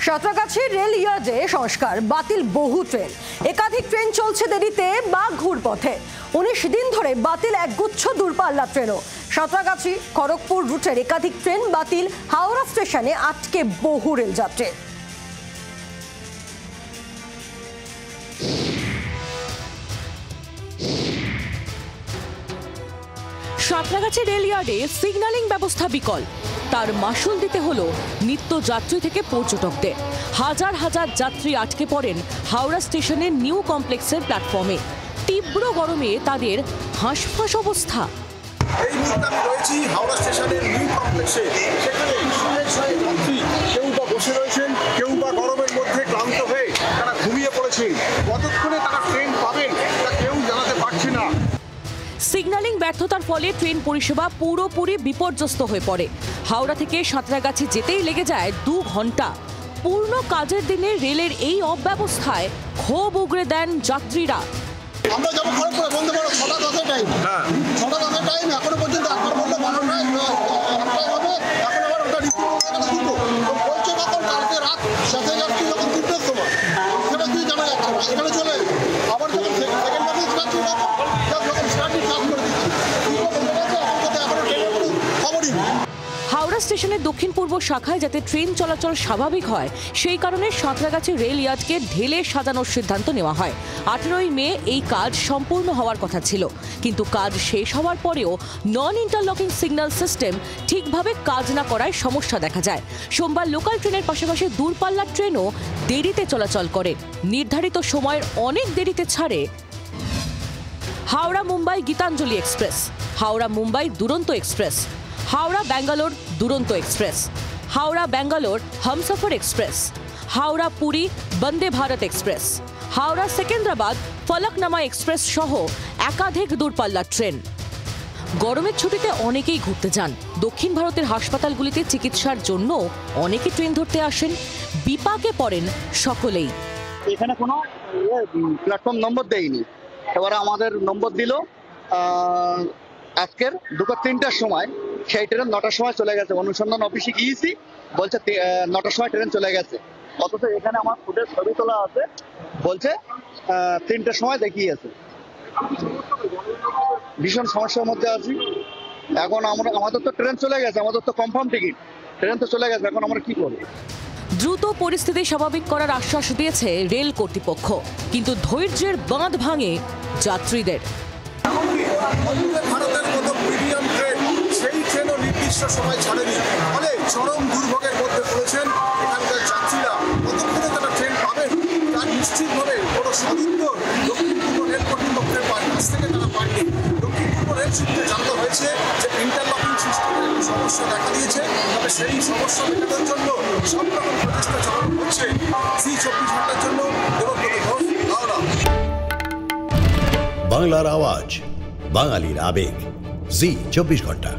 Santragachi rail ইয়ার্ডে সংস্কার, বাতিল বহু ট্রেন, একাধিক ট্রেন চলছে দেরিতে বা ঘুরপথে। 19 দিন ধরে বাতিল একগুচ্ছ দূরপাল্লা ট্রেনও। সাঁতরাগাছি খড়গপুর রুটের একাধিক ট্রেন বাতিল, হাওড়া স্টেশনে আটকে বহু রেলযাত্রী। সাঁতরাগাছি রেল ইয়ার্ডে সিগন্যালিং ব্যবস্থা বিকল, তার মাসুল দিতে হলো নিত্য যাত্রী থেকে পর্যটকদের। হাজার হাজার যাত্রী আটকে পড়েন হাওড়া স্টেশনের নিউ কমপ্লেক্সের প্ল্যাটফর্মে। তীব্র গরমে তাদের হাঁসফাঁস অবস্থা। এই মুহূর্তে আমি রয়েছি হাওড়া স্টেশনের নিউ কমপ্লেক্সে। সেখানে শয়ে শয়ে যাত্রী, কেউ বা বসে রয়েছেন, কেউ বা গরমের মধ্যে ক্লান্ত হয়ে তারা ঘুমিয়ে পড়েছেন। কতক্ষণে তারা ট্রেন পাবেন তা কেউ জানাতে পারছে না। সিগন্যালিং ব্যর্থতার ফলে ট্রেন পরিষেবা পুরোপুরি বিপর্যস্ত হয়ে পড়ে। হাওড়া থেকে সাঁতরাগাছি যেতেই লেগে যায় 2 ঘন্টা। পূর্ণ কাজের দিনে রেলের এই অব্যবস্থায় ক্ষোভ উগরে দেন যাত্রীরা। আমরা যাবো খড়গপুরে, বন্ধু বড় 6টা 10-এর টাইম, 6টা 10-এর টাইম, এখনো পর্যন্ত একবার বললো 12টায় হবে, এখন আবার ওটা বলছে কখন কালকে রাত শেষে যাচ্ছি যখন 3টের সময়, সেটা কি জানা যাচ্ছে না। এখানে চলে আবার যখন সেকেন্ড বাসে যাচ্ছি যখন স্টার্টিং চার্জ করে দিচ্ছি, এখনো ট্রেনের কোনো খবরই নেই। হাওড়া স্টেশনের দক্ষিণ পূর্ব শাখায় যাতে ট্রেন চলাচল স্বাভাবিক হয় সেই কারণে সাঁতরাগাছি রেল ইয়ার্ডকে ঢেলে সাজানোর সিদ্ধান্ত নেওয়া হয়। 18ই মে এই কাজ সম্পূর্ণ হওয়ার কথা ছিল, কিন্তু কাজ শেষ হওয়ার পরেও নন ইন্টারলকিং সিগন্যাল সিস্টেম ঠিকভাবে কাজ না করায় সমস্যা দেখা যায়। সোমবার লোকাল ট্রেনের পাশাপাশি দূরপাল্লার ট্রেনও দেরিতে চলাচল করে। নির্ধারিত সময়ের অনেক দেরিতে ছাড়ে হাওড়া মুম্বাই গীতাঞ্জলি এক্সপ্রেস, হাওড়া মুম্বাই দুরন্ত এক্সপ্রেস, হাওড়া ব্যাঙ্গালোর দুরন্ত express, Howrah Bangalore Humsafar express, Howrah Puri Vande Bharat express, Howrah Secunderabad Falaknuma express সহ একাধিক দূরপাল্লার ট্রেন। গরমের ছুটিতে অনেকেই ঘুরতে যান। দক্ষিণ ভারতের হাসপাতালগুলিতে চিকিৎসার জন্য অনেকে ট্রেন ধরতে আসেন। বিপাকে পড়েন সকলেই। এখানে কোনো প্ল্যাটফর্ম নম্বর দেয়নি। এবারে আমাদের নম্বর দিল আজকের দুপুর 3টার সময়, সেই ট্রেন 9টার সময় চলে গেছে। অনুসন্ধান অফিসে গিয়েছি, বলছে 9টার সময় ট্রেন চলে গেছে, অথচ এখানে আমার ফুটের ছবি তোলা আছে, বলছে 3টার সময় দেখিয়েছে। ভীষণ সমস্যার মধ্যে আছি এখন। আমাদের তো ট্রেন চলে গেছে, আমাদের তো কনফার্ম টিকিট, ট্রেন তো চলে গেছে, এখন আমরা কি করব? দ্রুত পরিস্থিতি স্বাভাবিক করার আশ্বাস দিয়েছে রেল কর্তৃপক্ষ, কিন্তু ধৈর্যের বাঁধ ভাঙে যাত্রীদের। ভারতের মতো প্রিমিয়াম ট্রেন, সেই ট্রেনও নির্দিষ্ট সময় ছাড়েনি, ফলে চরম দুর্ভোগের মধ্যে পড়েছেন এখানকার যাত্রীরা। কতক্ষণে তারা ট্রেন পাবেন তার নিশ্চিতভাবে কোনো সদুত্তর দক্ষিণ পূর্ব রেল কর্তৃপক্ষের কাছ থেকে তারা পাননি। দক্ষিণ পূর্ব রেল সূত্রে জানতে হয়েছে যে ইন্টারলকিং সিস্টেমের একটি সমস্যা দেখা দিয়েছে, তবে সেই সমস্যা মেটানোর জন্য সব রকম প্রচেষ্টা চালানো হচ্ছে। জি24 ঘন্টার জন্য দেবব্রত ঘোষ, হাওড়া। বাংলার আওয়াজ, বাঙালির আবেগ, জি24 ঘন্টা।